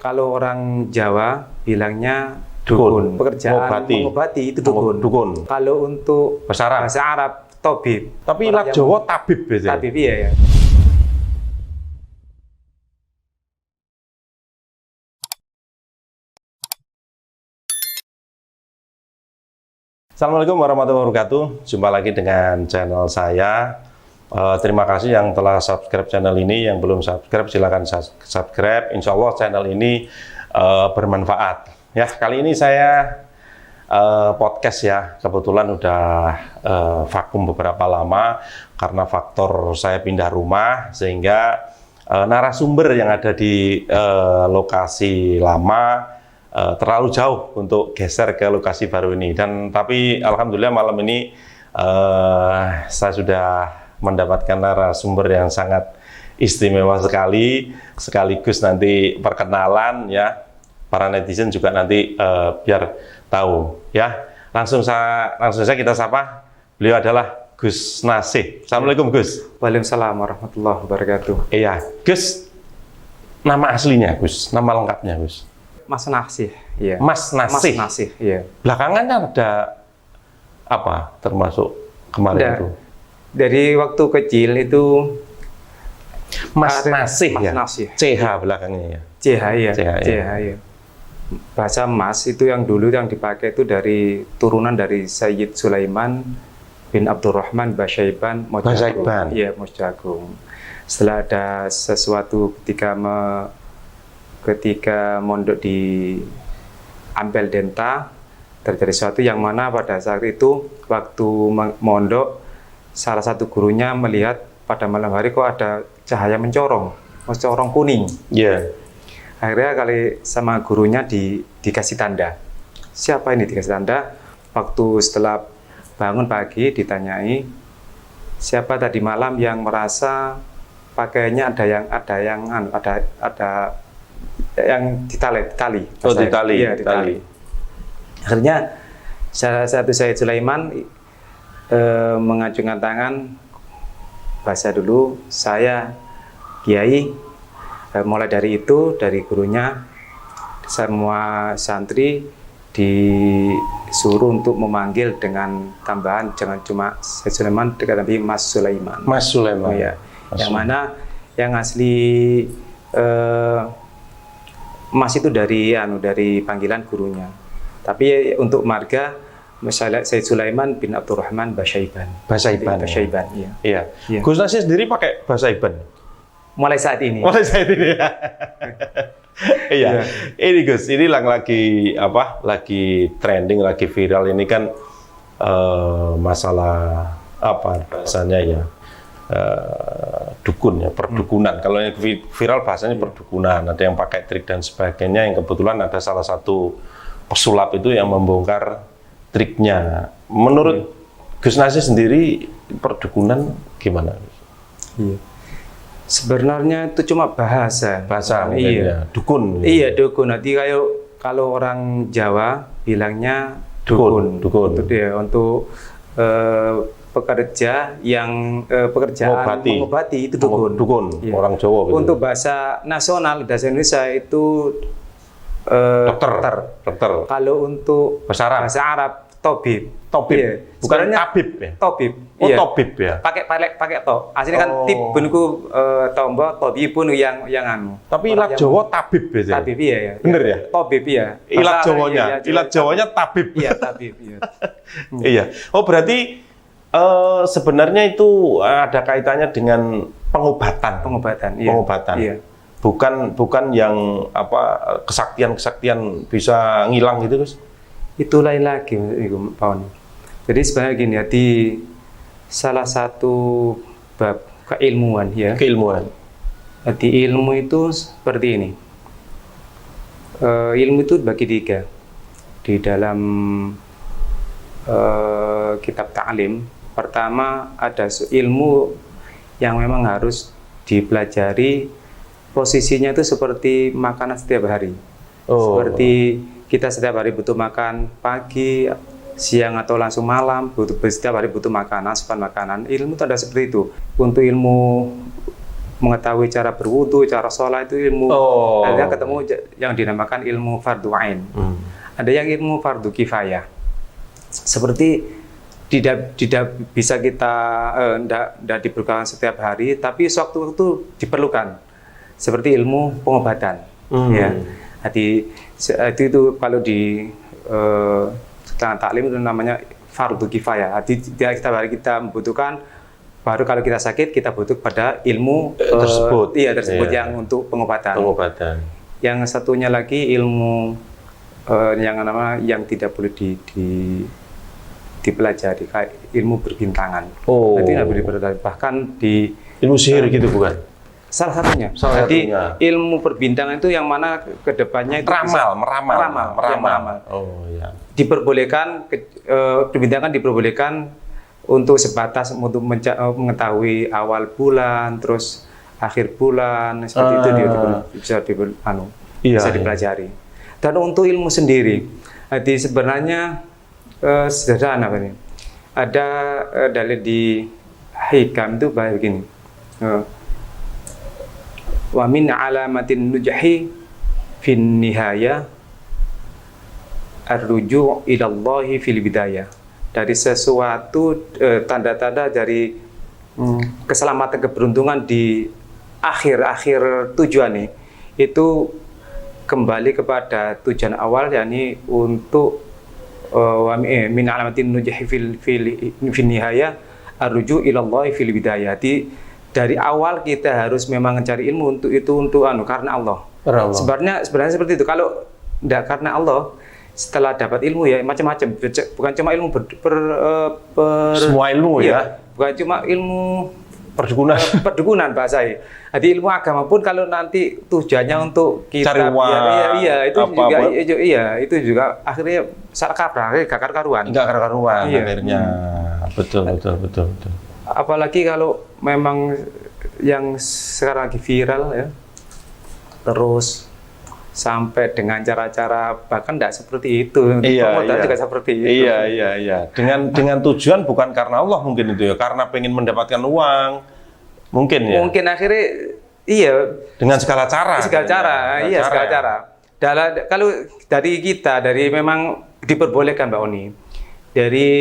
Kalau orang Jawa bilangnya Dukun. pekerjaan mengobati itu dukun. Dukun. Kalau untuk Bahasa Arab tabib. Tapi ilat Jawa tabib biasanya. Tabib ya. Assalamualaikum warahmatullahi wabarakatuh. Jumpa lagi dengan channel saya. Terima kasih yang telah subscribe channel ini. Yang belum subscribe silahkan subscribe. Insya Allah channel ini bermanfaat. Ya, kali ini saya podcast ya. Kebetulan udah vakum beberapa lama karena faktor saya pindah rumah, sehingga narasumber yang ada di lokasi lama terlalu jauh untuk geser ke lokasi baru ini. Tapi alhamdulillah malam ini saya sudah mendapatkan narasumber yang sangat istimewa sekali, sekaligus nanti perkenalan ya, para netizen juga nanti biar tahu ya. Langsung saja kita sapa. Beliau adalah Gus Nasih. Assalamualaikum Gus. Waalaikumsalam warahmatullahi wabarakatuh. Iya Gus, nama aslinya Gus, nama lengkapnya Gus? Mas Nasih, ya. Mas Nasih. Mas Nasih, ya. Belakangan ada apa termasuk kemarin itu? Dari waktu kecil itu Mas Nasih ya. Mas Nasih. CH belakangnya ya. CH ya. CH, CH ya. Bahasa Mas itu yang dulu yang dipakai itu dari turunan dari Sayyid Sulaiman bin Abdurrahman Basyaiban Mojagung. Iya, Mojagung. Setelah ada sesuatu ketika mondok di Ampel Denta, terjadi sesuatu yang mana pada saat itu waktu mondok salah satu gurunya melihat pada malam hari kok ada cahaya mencorong kuning. Iya. Akhirnya kali sama gurunya dikasih tanda. Siapa ini dikasih tanda? Waktu setelah bangun pagi ditanyai, siapa tadi malam yang merasa pakaiannya ada yang ditali. Oh, ditali. Iya, ditali. Akhirnya salah satu Sayyid Sulaiman mengacungkan tangan, baca dulu, saya Kiai. Mulai dari itu, dari gurunya, semua santri disuruh untuk memanggil dengan tambahan, jangan cuma Sayyid Sulaiman, tapi Mas Sulaiman. Mas Sulaiman. Oh, ya. Yang mana yang asli Mas itu dari panggilan gurunya. Tapi untuk marga misalnya Sayyid Sulaiman bin Abdurrahman Basyaiban. Basyaiban. Iya. Iya. Iya. Gus Nasih sendiri pakai Basyaiban. Mulai saat ini. Mulai saat ini ya. Iya. Ini Gus, ini lagi trending, lagi viral ini kan masalah apa bahasanya ya? Dukun ya, perdukunan. Kalau yang viral bahasanya perdukunan, ada yang pakai trik dan sebagainya, yang kebetulan ada salah satu pesulap itu yang membongkar triknya. Menurut Gus Nasih sendiri perdukunan gimana? Iya. Sebenarnya itu cuma bahasa mungkin iya. Ya. Dukun. Iya, dukun. Nanti kalau orang Jawa bilangnya dukun. Untuk pekerja yang pekerjaan mengobati itu dukun. Iya. Orang Jawa. Betul. Untuk bahasa nasional bahasa Indonesia itu dokter. Kalau untuk bahasa Arab tabib. Iya. Bukan tabib ya. Tabib. Oh, iya. tabib ya. Pakai to. Aslinya kan tip bunku tombo tabibun yang anu. Tapi ilat Jawa tabib biasanya. Tabib ya. Bener ya? Tabib ya. Ilat Jawanya tabib. Iya, tabib. Iya. Iya. Oh, berarti sebenarnya itu ada kaitannya dengan pengobatan. Iya. Pengobatan. Iya. Bukan yang kesaktian bisa ngilang gitu, Gus. Itu lain lagi, Pak Oni. Jadi sebenarnya gini ya, di salah satu bab keilmuan ya. Keilmuan. Di ilmu itu seperti ini. Ilmu itu bagi tiga. Di dalam kitab ta'lim, pertama ada ilmu yang memang harus dipelajari, posisinya itu seperti makanan setiap hari. Seperti kita setiap hari butuh makan pagi, siang atau langsung malam, setiap hari butuh makanan, asupan makanan. Ilmu itu ada seperti itu. Untuk ilmu mengetahui cara berwudu, cara sholat itu ilmu. Oh. Ada yang ketemu yang dinamakan ilmu fardu ain. Ada yang ilmu fardu kifayah. Seperti tidak bisa kita tidak diperlukan setiap hari, tapi sewaktu-waktu diperlukan. Seperti ilmu pengobatan. Ya. Jadi itu kalau di kalangan taklim itu namanya fardu kifayah. Jadi kita membutuhkan, baru kalau kita sakit kita butuh pada ilmu tersebut. Tersebut yang untuk pengobatan. Yang satunya lagi ilmu yang tidak boleh dipelajari, kayak ilmu berbintangan. Itu tidak boleh dipelajari. Bahkan di ilmu sihir gitu bukan? Salah satunya. Jadi ilmu perbintangan itu yang mana kedepannya itu meramal. Oh ya. Diperbolehkan perbintangan diperbolehkan untuk sebatas untuk mengetahui awal bulan, terus akhir bulan, seperti itu bisa dipelajari. Dan untuk ilmu sendiri, jadi sebenarnya sederhana ini. Ada dalil di Hikam itu begini. Wa min alamatin nujhi fin nihaya ar-ruju' ila Allah fil bidayah. Dari sesuatu tanda-tanda dari keselamatan, keberuntungan di akhir tujuan nih, itu kembali kepada tujuan awal, yakni untuk min alamatin nujhi fil nihaya ar-ruju' ila Allah fil bidayah. Dari awal kita harus memang mencari ilmu untuk karena Allah. Sebenarnya seperti itu. Kalau tidak karena Allah, setelah dapat ilmu ya macam-macam. Bukan cuma ilmu semua ilmu ya. Bukan cuma ilmu perdukunan bahasa. Jadi ilmu agama pun kalau nanti tujuannya untuk kita cari uang, itu juga akhirnya salah kaprah, gak karuan. Akhirnya. Betul. Apalagi kalau memang yang sekarang lagi viral ya, terus sampai dengan cara-cara bahkan tidak seperti itu, juga seperti itu. Iya. Dengan tujuan bukan karena Allah mungkin itu ya, karena pengen mendapatkan uang, mungkin ya. Mungkin akhirnya iya. Dengan segala cara. Kalau dari memang diperbolehkan Mbak Oni, dari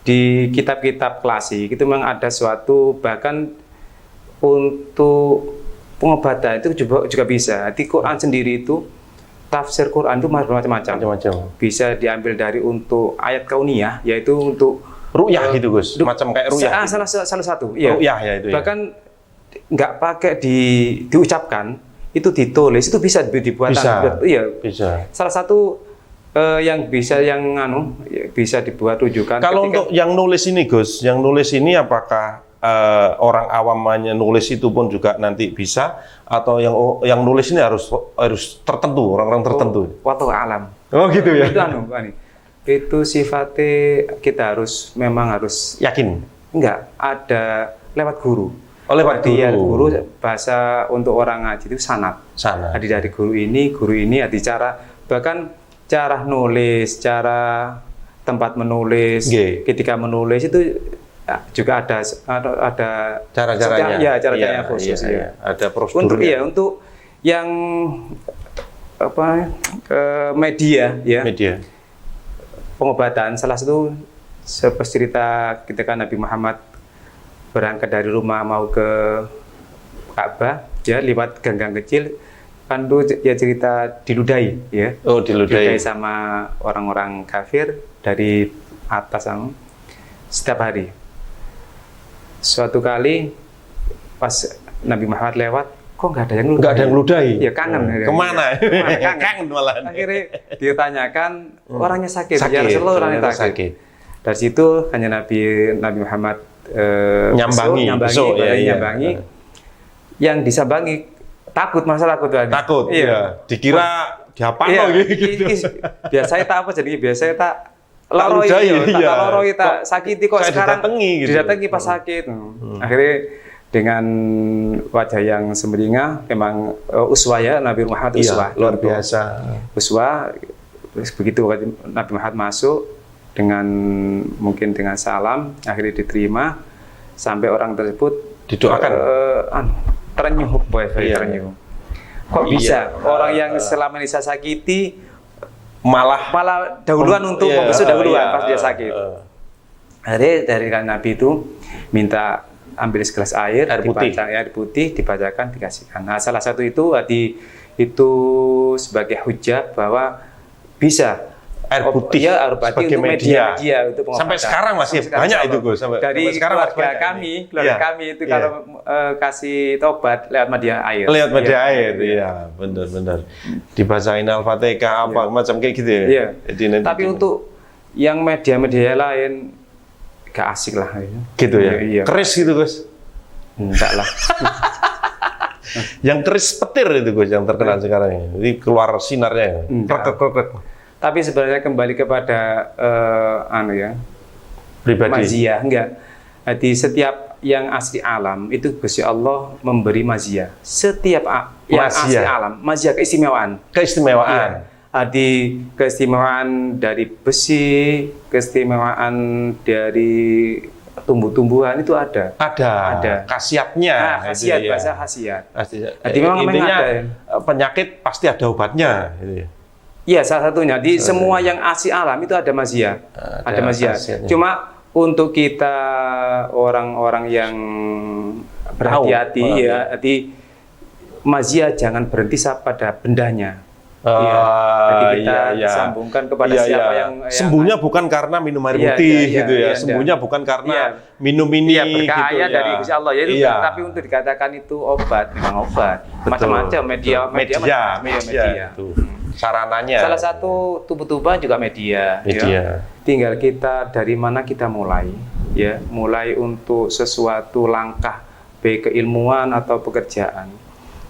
di kitab-kitab klasik itu memang ada suatu, bahkan untuk pengobatan itu juga bisa. Di Quran sendiri itu tafsir Quran itu macam-macam. Bisa diambil dari untuk ayat kauniyah, yaitu untuk ru'yah gitu Gus, macam kayak ru'yah. Salah satu. Iya. Ru'yah ya itu. Bahkan nggak pakai diucapkan, itu ditulis, itu bisa dibuat. Bisa. Salah satu yang bisa bisa dibuat rujukan. Kalau untuk yang nulis ini Gus, apakah orang awam hanya nulis itu pun juga nanti bisa, atau yang nulis ini harus tertentu, orang-orang tertentu? Wallahu a'lam. Oh gitu ya. Itu sifatnya kita harus yakin. Enggak, ada lewat guru. Lewat guru bahasa untuk orang ngaji itu sanad. Jadi dari guru ini ada cara, bahkan cara nulis, cara tempat menulis, ketika menulis itu juga ada cara-caranya. Cara-caranya khusus. Ada prosedurnya. Untuk yang media. Pengobatan, salah satu seperti cerita ketika Nabi Muhammad berangkat dari rumah mau ke Ka'bah, ya lewat gang-gang kecil. Kan itu ya cerita diludahi ya. Diludahi sama orang-orang kafir dari atas setiap hari. Suatu kali pas Nabi Muhammad lewat, kok nggak ada yang ludahi? Ya kangen. Kemana? Kangen malah. Akhirnya ditanyakan orangnya sakit. Ya Rasulullah orangnya sakit. Dari situ hanya Nabi Muhammad nyambangi. Yang disambangi takut. Iya. Dikira diapain gitu. Biasanya tak apa, jadi biasanya tak loroi tak sakiti kok sekarang didatangi pas sakit. Akhirnya dengan wajah yang semeringah, memang uswah ya, Nabi Muhammad uswah. Luar biasa. Uswah, begitu Nabi Muhammad masuk mungkin dengan salam, akhirnya diterima, sampai orang tersebut Didoakan. Terenyuh, boy, Iya. terenyuh. Kok Iya. bisa orang yang selama ini saya sakiti Malah dahuluan untuk iya, membesuk dahuluan iya, pas dia sakit. Dari kan Nabi itu minta ambil segelas air, air putih dibacakan, dikasihkan. Nah, salah satu itu itu sebagai hujah bahwa bisa air putih ya, air putih sebagai untuk media untuk pengobatan. Sampai sekarang masih banyak itu, Gus. Dari keluarga kami itu kalau kasih tobat lewat media air. Lewat media air, iya, benar. Dibacain Al-Fatihah apa macam kayak gitu ya. Iya. Jadi, tapi untuk yang media-media lain gak asik lah. Gitu ya. Iya. Keris gitu, Gus. Enggak lah. Yang keris petir itu, Gus, yang terkenal sekarang ini. Jadi keluar sinarnya. Krek. Tapi sebenarnya kembali kepada Pribadi. maziyah, enggak. Jadi setiap yang asli alam itu Gusti Allah memberi maziyah. Setiap yang asli alam, maziyah keistimewaan. Keistimewaan. Jadi keistimewaan dari besi, keistimewaan dari tumbuh-tumbuhan itu ada. Ada. Khasiatnya. Khasiat, gitu, bahasa khasiat. Jadi memang intinya penyakit pasti ada obatnya. Gitu ya. Iya, salah satunya di semua yang asli alam itu ada maziyah. Ada maziyah. Cuma untuk kita orang-orang yang berhati-hati jadi maziyah jangan berhenti pada bendanya. Jadi kita sambungkan kepada siapa yang sembuhnya bukan karena minum air putih gitu ya. Sembuhnya bukan karena minum ini berkahnya gitu dari Gusti Allah ya itu tapi untuk dikatakan itu obat, memang obat. Macam-macam media. Sarananya. Salah satu tubuh-tubuhan juga media. Ya. Tinggal kita dari mana kita mulai, ya, mulai untuk sesuatu langkah baik keilmuan atau pekerjaan.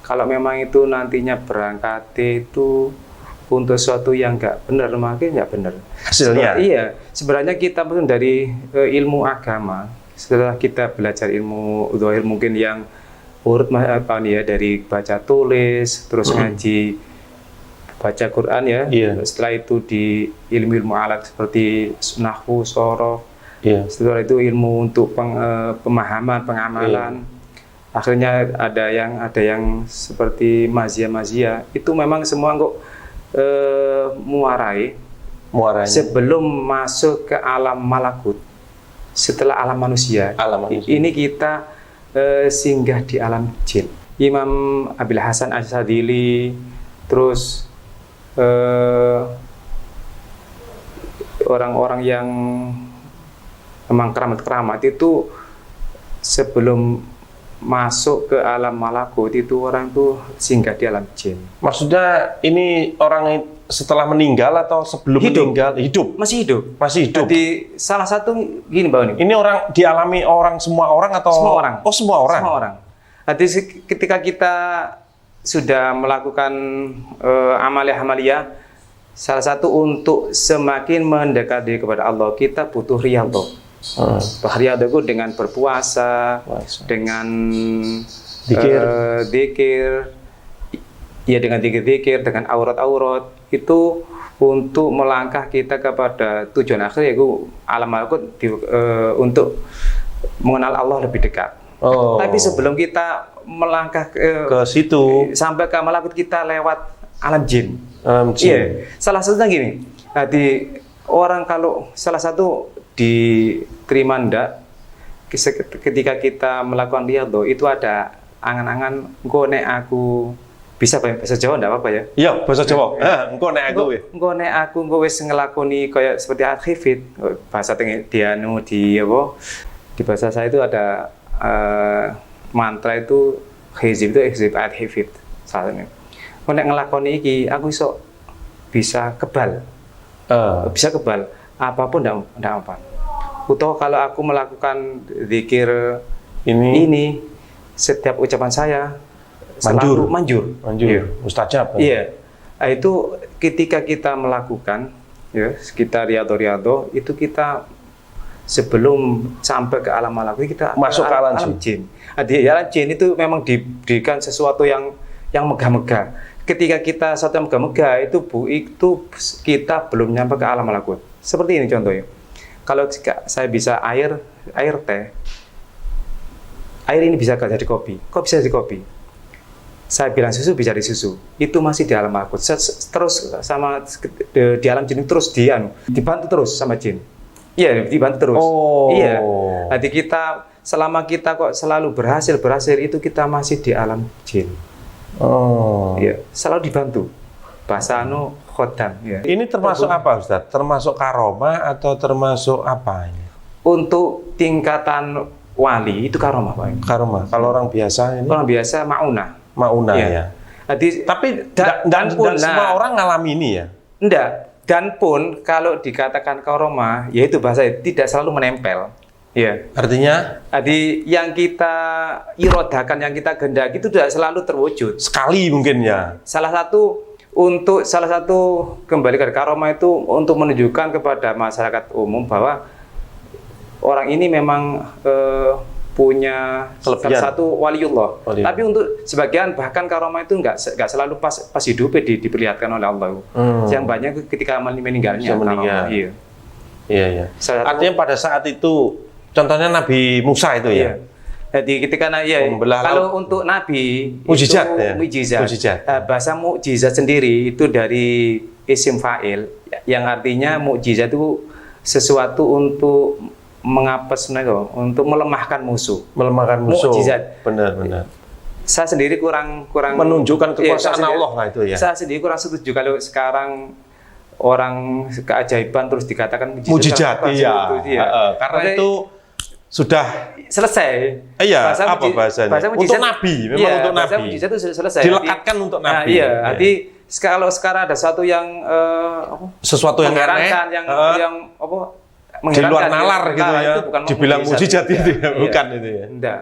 Kalau memang itu nantinya berangkat itu untuk sesuatu yang nggak benar, makin nggak benar. Hasilnya. Sebenarnya kita pun dari ilmu agama, setelah kita belajar ilmu zahir mungkin yang urut dari baca tulis, terus ngaji. Baca Quran ya, setelah itu di ilmu alat seperti nahwu, sorof, setelah itu ilmu untuk pemahaman, pengamalan, akhirnya ada yang seperti mazia, itu memang semua kok muarai sebelum masuk ke alam malakut, setelah alam manusia. Ini kita singgah di alam jin. Imam Abil Hasan Asyadzili, terus orang-orang yang memang keramat itu sebelum masuk ke alam malakut itu orang itu singgah di alam jin. Maksudnya ini orang setelah meninggal atau sebelum meninggal hidup? Masih hidup. Jadi salah satu gini Mbak Uni. Ini orang dialami semua orang atau semua orang? Oh, semua orang. Semua orang. Jadi ketika kita sudah melakukan amalia-amalia, salah satu untuk semakin mendekati kepada Allah, kita butuh riyadhah. Riyadhah itu dengan berpuasa, dengan zikir, dengan zikir, dengan aurat-aurat, itu untuk melangkah kita kepada tujuan akhir, yaitu alam malakut, untuk mengenal Allah lebih dekat. Tapi sebelum kita melangkah ke situ sampai ke malakut, kita lewat alam jin. Salah satunya gini. Jadi orang kalau salah satu diterima ndak ketika kita melakukan riyadhah itu ada angan-angan engko nek aku bisa bahasa Jawa ndak apa-apa ya? Iya, bahasa Jawa. Engko nek aku engko wis ngelakoni kayak seperti al-khifid, bahasa dianu di apa? Di bahasa saya itu ada mantra itu hizib al-hifid salah ini. Nek ngelakoni iki aku iso bisa kebal. Bisa kebal apapun ndak apa. Atau kalau aku melakukan zikir ini setiap ucapan saya selalu manjur. Mustajab. Iya. Nah, itu ketika kita melakukan ya sekitar riyadhah itu kita sebelum sampai ke alam malakut kita masuk ke alam jin. Di alam jin itu memang diberikan sesuatu yang megah-megah. Ketika kita sesuatu yang megah-megah itu kita belum nyampe ke alam malakut. Seperti ini contohnya. Kalau saya bisa air teh air ini bisa jadi kopi. Kok bisa jadi kopi? Saya bilang susu bisa jadi susu. Itu masih di alam malakut. Terus sama di alam jin terus dibantu terus sama jin. Iya, dibantu terus. Iya. Jadi selama kita kok selalu berhasil itu kita masih di alam jin. Iya, selalu dibantu. Bahasa khodam. Ya. Ini termasuk apa, Ustaz? Termasuk karomah atau termasuk apa ini? Untuk tingkatan wali itu karomah, Pak. Karomah. Kalau orang biasa ini? Orang biasa maunah ya. Jadi, tapi dan semua orang ngalami ini ya? Enggak. Dan pun kalau dikatakan karomah, yaitu bahasa tidak selalu menempel. Ya. Artinya? Jadi yang kita irodakan, yang kita gendaki itu tidak selalu terwujud. Sekali mungkin ya. Salah satu kembali ke karomah itu untuk menunjukkan kepada masyarakat umum bahwa orang ini memang punya kelebihan. Salah satu waliullah. Tapi untuk sebagian bahkan karomah itu nggak selalu pas hidupnya diperlihatkan oleh Allah. Yang banyak ketika meninggalnya. Iya. Artinya pada saat itu, contohnya Nabi Musa itu ya. Jadi ketika kalau untuk Nabi mukjizat, bahasa mukjizat sendiri itu dari isim fa'il yang artinya mukjizat itu sesuatu untuk untuk melemahkan musuh. Mukjizat. Benar. Saya sendiri kurang menunjukkan kekuasaan Allah lah itu ya. Saya sendiri kurang setuju kalau sekarang orang keajaiban terus dikatakan mukjizat. Karena itu sudah selesai. Iya, apa bahasanya? Untuk Nabi, memang untuk Nabi. Bahasa mukjizat itu selesai. Dilekatkan untuk Nabi. Jadi kalau sekarang ada sesuatu yang sesuatu yang mengherankan, yang di luar nalar gitu ya. Itu bukan dibilang mukjizat itu ya, bukan itu ya. Enggak.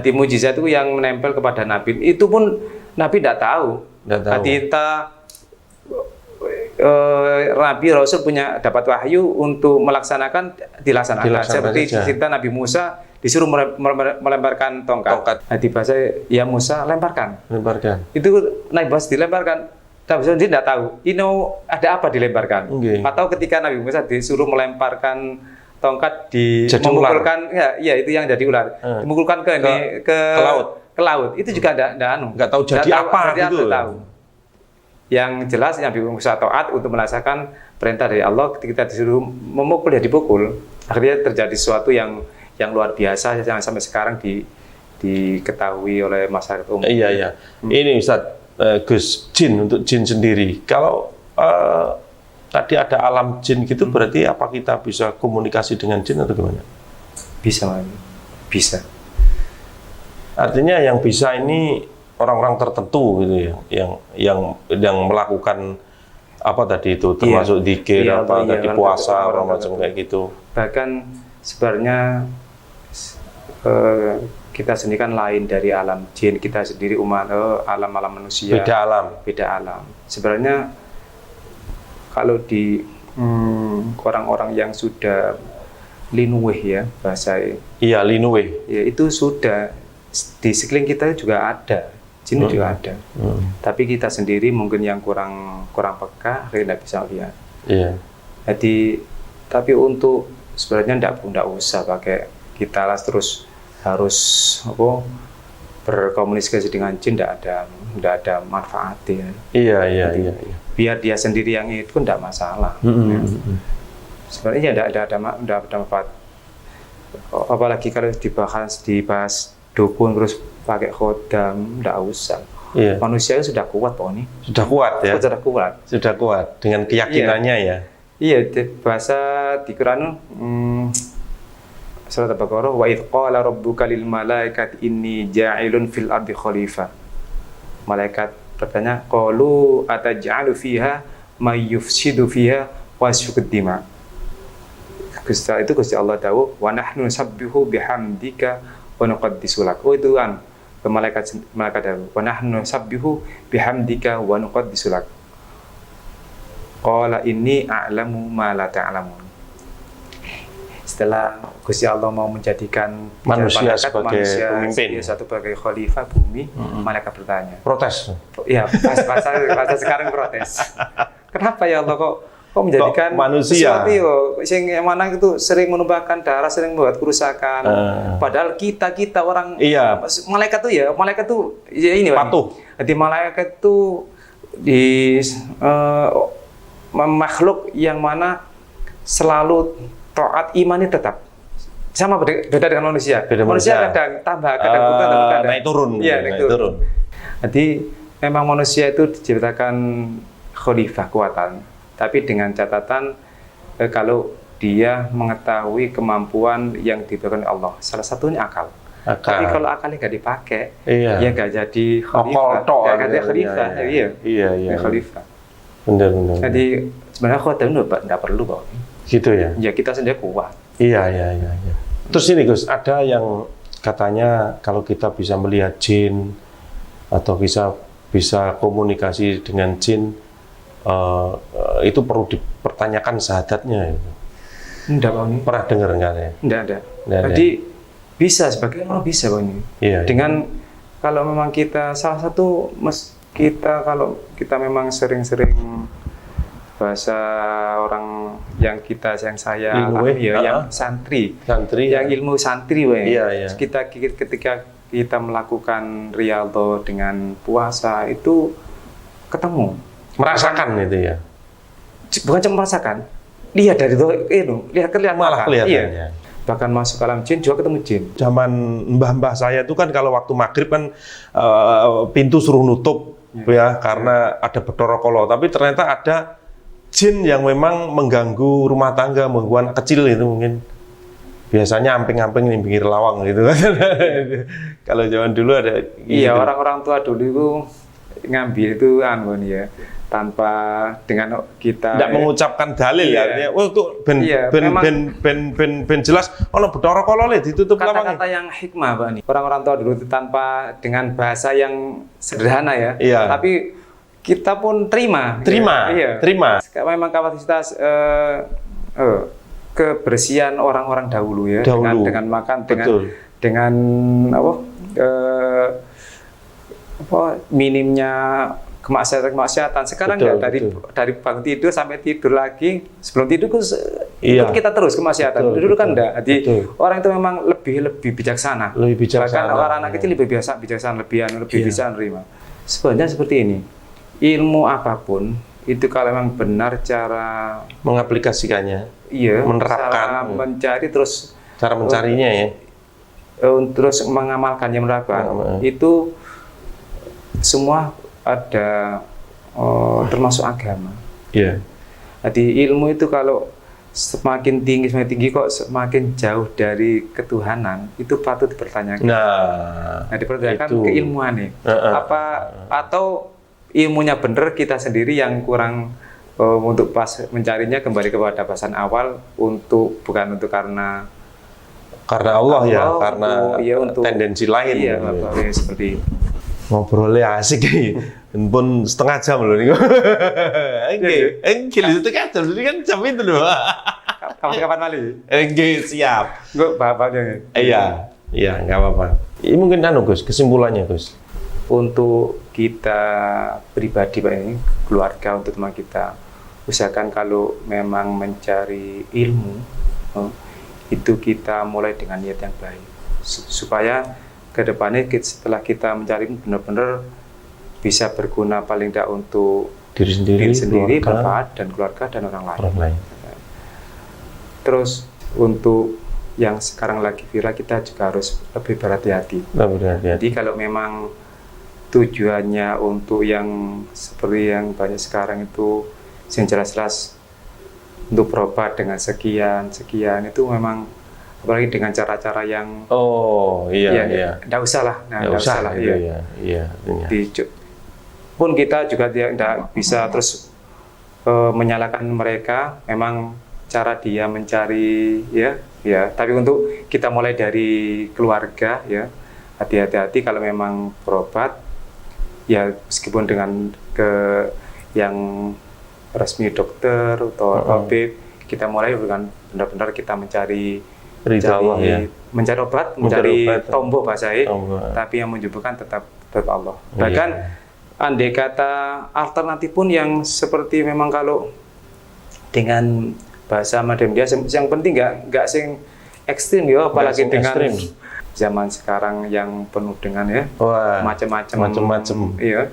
Jadi mukjizat itu yang menempel kepada Nabi. Itu pun Nabi tidak tahu. Jadi Nabi Rasul dapat wahyu untuk dilaksanakan. Seperti cerita Nabi Musa disuruh melemparkan tongkat. Di bahasa ya Musa lemparkan. Itu Nabi Musa dilemparkan. Nabi Musa tidak tahu. Ini ada apa dilemparkan? Atau ketika Nabi Musa disuruh melemparkan tongkat memukulkan ya itu yang jadi ular. Dimukulkan ke laut. Itu juga enggak tahu jadi apa gitu. Yang jelas Nabi Musa taat untuk melaksanakan perintah dari Allah. Ketika disuruh memukul ya dipukul. Akhirnya terjadi sesuatu yang luar biasa yang sampai sekarang diketahui oleh masyarakat umum. Iya. Ini Ustaz Gus, untuk jin sendiri. Kalau tadi ada alam jin gitu, berarti apa kita bisa komunikasi dengan jin atau gimana? Bisa. Artinya yang bisa ini orang-orang tertentu gitu ya, yang melakukan apa tadi itu, termasuk zikir tadi puasa, orang macam kayak gitu. Bahkan sebenarnya kita sendiri kan lain dari alam jin, kita sendiri alam manusia. Beda alam. Sebenarnya kalau di orang-orang yang sudah linuweh ya bahasa. Iya, linuweh. Ya, itu sudah di sekeliling kita juga ada. Jin juga ada, tapi kita sendiri mungkin yang kurang peka, tidak bisa lihat. Iya. Jadi, tapi untuk sebenarnya tidak usah pakai kita terus harus berkomunikasi dengan jin, tidak ada manfaatnya. Iya. Biar dia sendiri yang itu pun tidak masalah. Sebenarnya tidak ada manfaat. Apalagi kalau dibahas dukun terus pakai khodam, tidak usah. Iya. Manusia sudah kuat, Pak ini. Sudah kuat ya? Sudah kuat dengan keyakinannya ya? Iya, bahasa di Quran surat Al-Baqarah, wa idh qala rabbuka lil malaikati inni ja'ilun fil ardi khalifah. Malaikat bertanya, qalu ataj'alu fiha may yufsidu fiha wa yasfiku dima. Gusti Allah tahu, wa nahnu nusabbihu bihamdika wa nuqaddisu lak. Itu kan malaikat dawu, wa nahnu nusabbihu bihamdika wa nuqaddisu lak. Qala inni a'lamu ma la ta'lamun. Setelah Gusti Allah mau menjadikan manusia sebagai pemimpin, satu sebagai khalifah bumi, malaikat bertanya. Protes. Iya, bahasa sekarang protes. Kenapa ya Allah kok kok menjadikan manusia yang mana itu sering menumpahkan darah, sering membuat kerusakan. Padahal kita orang malaikat tuh ya ini patuh. Jadi malaikat itu di makhluk yang mana selalu taat, imannya tetap sama, beda dengan manusia. Manusia kadang tambah, kadang kurang, naik turun. Iya, naik turun. Jadi memang manusia itu diciptakan khalifah kuatan, tapi dengan catatan kalau dia mengetahui kemampuan yang diberikan Allah. Salah satunya akal. Tapi kalau akalnya nggak dipakai, ya nggak jadi khalifah. Nggak jadi khalifah. Iya. Khalifah. Benar. Jadi sebenarnya khawatir nggak perlu kok. Gitu ya. Ya kita sendiri kuat. Iya. Terus ini Gus, ada yang katanya kalau kita bisa melihat jin atau bisa komunikasi dengan jin, itu perlu dipertanyakan syahadatnya. Enggak, Pak. Pernah dengar nggak ya? Enggak ada. Jadi bisa, sebagai orang bisa, Pak, ini. Iya. Dengan kalau memang kita salah satu kalau kita memang sering-sering bahasa orang yang saya yang santri, yang ilmu santri, Iya. Ketika kita melakukan riyadhah dengan puasa itu ketemu, merasakan itu ya. Bukan cuma merasakan, lihat dari kelihatan malah kelihatan. Iya. Bahkan masuk alam jin juga ketemu jin. Zaman mbah-mbah saya itu kan kalau waktu maghrib kan pintu suruh nutup karena ada Bathara Kala, tapi ternyata ada jin yang memang mengganggu rumah tangga, mengganggu anak kecil itu mungkin. Biasanya amping-amping di pinggir lawang gitu kan. Kalau zaman dulu ada iya, orang-orang tua dulu itu ngambil itu tanpa dengan kita tidak mengucapkan dalil artinya itu ben jelas Bathara Kala ditutup lawang. Kata-kata yang hikmah, Pak, nih. Orang-orang tua dulu itu tanpa dengan bahasa yang sederhana tapi kita pun terima. Memang kapasitas kebersihan orang-orang dahulu dengan makan, dengan minimnya kemaksiatan. Sekarang dari bangun tidur sampai tidur lagi, sebelum tidur ikut kita terus kemaksiatan. Dulu kan enggak. Jadi orang itu memang lebih bijaksana. Bahkan orang anak kecil lebih bijaksana, lebih bisa menerima. Sebenarnya seperti ini. Ilmu apapun itu kalau memang benar cara mengaplikasikannya, menerapkan, mencari terus cara mencarinya terus mengamalkannya, itu semua ada termasuk agama. Iya. Jadi ilmu itu kalau semakin tinggi kok semakin jauh dari ketuhanan, itu patut dipertanyakan. Nah, dipertanyakan keilmuannya. Atau ilmunya benar, kita sendiri yang kurang untuk pas mencarinya kembali kepada bahasan awal, bukan untuk karena Allah karena untuk tendensi lain. Iya, seperti itu. Ngobrolnya asik nih, pun setengah jam loh nih. Setengah jam, ini kan jam itu loh. Kapan kali? Siap. Gue bapaknya. Iya, nggak apa-apa. Ini mungkin Gus, kesimpulannya Gus. Untuk kita pribadi, Pak, ini keluarga, untuk teman kita, usahakan kalau memang mencari ilmu, itu kita mulai dengan niat yang baik, supaya kedepannya setelah kita mencari benar-benar bisa berguna paling tidak untuk diri sendiri, bermanfaat, dan keluarga dan orang lain. Terus untuk yang sekarang lagi viral, kita juga harus lebih berhati-hati. Jadi kalau memang tujuannya untuk yang seperti yang banyak sekarang itu, yang jelas-jelas untuk berobat dengan sekian itu memang, apalagi dengan cara-cara yang nggak usah lah, pun kita juga tidak bisa terus menyalahkan mereka. Memang cara dia mencari tapi untuk kita mulai dari keluarga, hati-hati kalau memang berobat, meskipun dengan yang resmi dokter atau tabib, kita mulai dengan benar-benar kita mencari obat, mencari tombok bahasanya, tapi yang menyembuhkan tetap Allah. Bahkan andai kata alternatif pun yang seperti memang kalau dengan bahasa Madem dia yang penting nggak sing ekstrim ya, apalagi dengan ekstrim. Zaman sekarang yang penuh dengan ya macam-macam iya.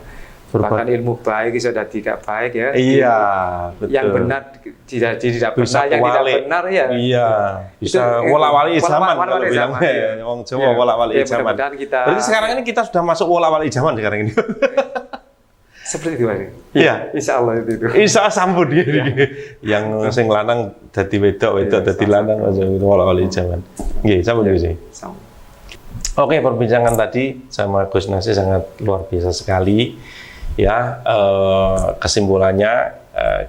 Bahkan ilmu baik sudah tidak baik ya. Iya, betul. Yang benar tidak benar, yang tidak benar ya. Iya. Bisa wolak-walik zaman kalau bilangnya. Wong Jawa wolak-walik zaman. Berarti sekarang ini kita sudah masuk wolak-walik zaman sekarang ini. Seperti itu aja. Iya, insya Allah itu. Insya Allah sambut dia. Yang sing lanang dadi wedok dadi lanang wolak-walik zaman. Nggih, sambut sih. Oke, perbincangan tadi sama Gus Nasi sangat luar biasa sekali. Ya, kesimpulannya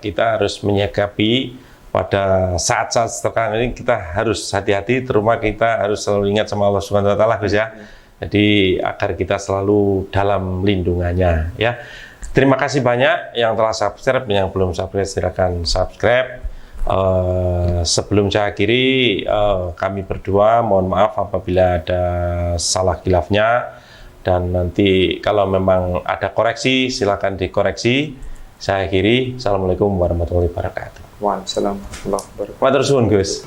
kita harus menyikapi pada saat-saat sekarang ini kita harus hati-hati, terutama kita harus selalu ingat sama Allah Subhanahu wa taala, Gus ya. Jadi agar kita selalu dalam lindungannya ya. Terima kasih banyak yang telah subscribe, yang belum subscribe silakan subscribe. Sebelum saya akhiri, kami berdua mohon maaf apabila ada salah khilafnya. Dan nanti kalau memang ada koreksi, silakan dikoreksi. Saya akhiri. Assalamualaikum warahmatullahi wabarakatuh. Waalaikumsalam warahmatullahi wabarakatuh. Matur suwun, Gus.